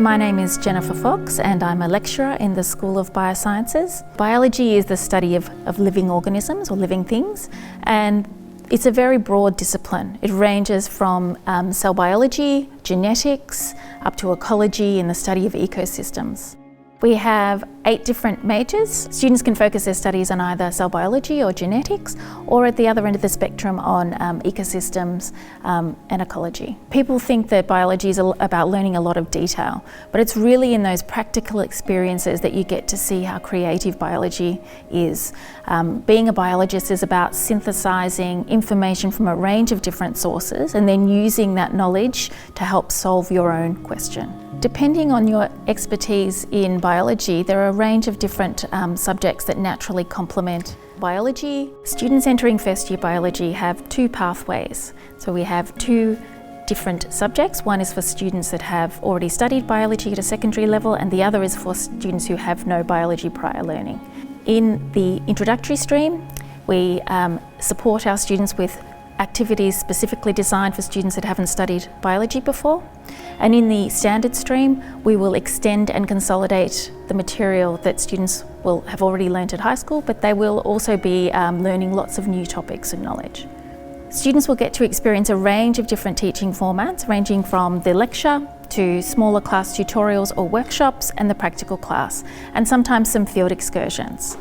My name is Jennifer Fox and I'm a lecturer in the School of Biosciences. Biology is the study of living organisms or living things, and it's a very broad discipline. It ranges from cell biology, genetics, up to ecology and the study of ecosystems. We have 8 different majors. Students can focus their studies on either cell biology or genetics, or at the other end of the spectrum on ecosystems and ecology. People think that biology is about learning a lot of detail, but it's really in those practical experiences that you get to see how creative biology is. Being a biologist is about synthesizing information from a range of different sources and then using that knowledge to help solve your own question. Depending on your expertise in biology, there are a range of different subjects that naturally complement biology. Students entering first year biology have 2 pathways. So we have 2 different subjects. One is for students that have already studied biology at a secondary level, and the other is for students who have no biology prior learning. In the introductory stream, we support our students with activities specifically designed for students that haven't studied biology before. And in the standard stream, we will extend and consolidate the material that students will have already learnt at high school, but they will also be learning lots of new topics and knowledge. Students will get to experience a range of different teaching formats, ranging from the lecture to smaller class tutorials or workshops and the practical class, and sometimes some field excursions.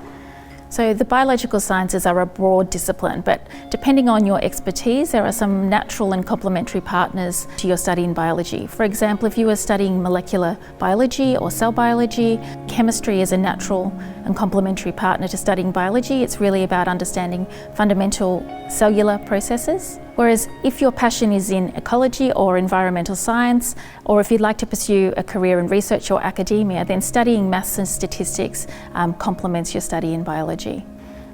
So the biological sciences are a broad discipline, but depending on your expertise, there are some natural and complementary partners to your study in biology. For example, if you are studying molecular biology or cell biology, chemistry is a natural and complementary partner to studying biology. It's really about understanding fundamental cellular processes. Whereas if your passion is in ecology or environmental science, or if you'd like to pursue a career in research or academia, then studying maths and statistics complements your study in biology.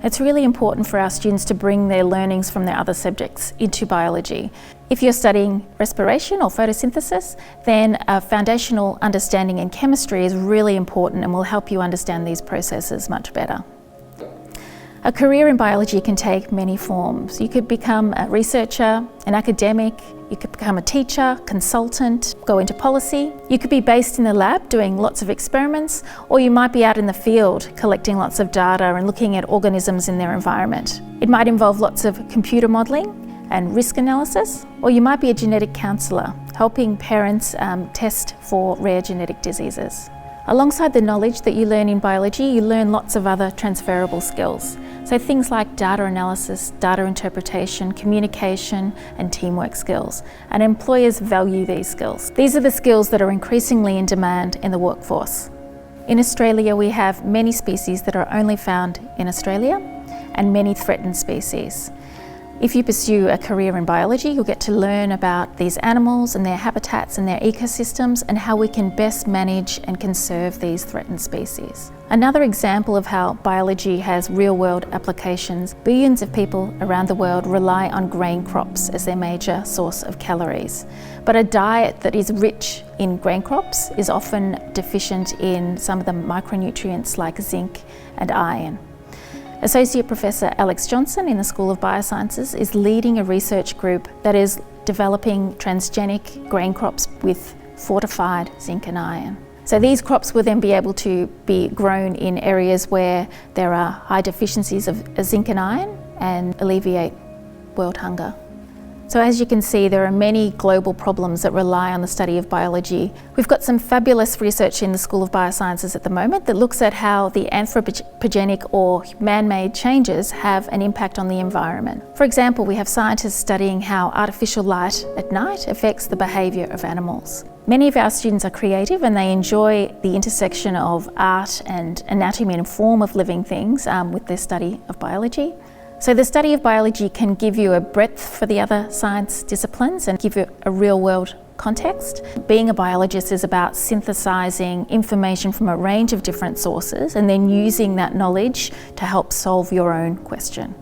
It's really important for our students to bring their learnings from their other subjects into biology. If you're studying respiration or photosynthesis, then a foundational understanding in chemistry is really important and will help you understand these processes much better. A career in biology can take many forms. You could become a researcher, an academic, you could become a teacher, consultant, go into policy. You could be based in the lab doing lots of experiments, or you might be out in the field collecting lots of data and looking at organisms in their environment. It might involve lots of computer modelling and risk analysis, or you might be a genetic counsellor, helping parents test for rare genetic diseases. Alongside the knowledge that you learn in biology, you learn lots of other transferable skills. So things like data analysis, data interpretation, communication, and teamwork skills. And employers value these skills. These are the skills that are increasingly in demand in the workforce. In Australia, we have many species that are only found in Australia and many threatened species. If you pursue a career in biology, you'll get to learn about these animals and their habitats and their ecosystems and how we can best manage and conserve these threatened species. Another example of how biology has real-world applications, billions of people around the world rely on grain crops as their major source of calories. But a diet that is rich in grain crops is often deficient in some of the micronutrients like zinc and iron. Associate Professor Alex Johnson in the School of Biosciences is leading a research group that is developing transgenic grain crops with fortified zinc and iron. So these crops will then be able to be grown in areas where there are high deficiencies of zinc and iron and alleviate world hunger. So as you can see, there are many global problems that rely on the study of biology. We've got some fabulous research in the School of Biosciences at the moment that looks at how the anthropogenic or man-made changes have an impact on the environment. For example, we have scientists studying how artificial light at night affects the behaviour of animals. Many of our students are creative and they enjoy the intersection of art and anatomy and form of living things with their study of biology. So the study of biology can give you a breadth for the other science disciplines and give you a real-world context. Being a biologist is about synthesizing information from a range of different sources and then using that knowledge to help solve your own question.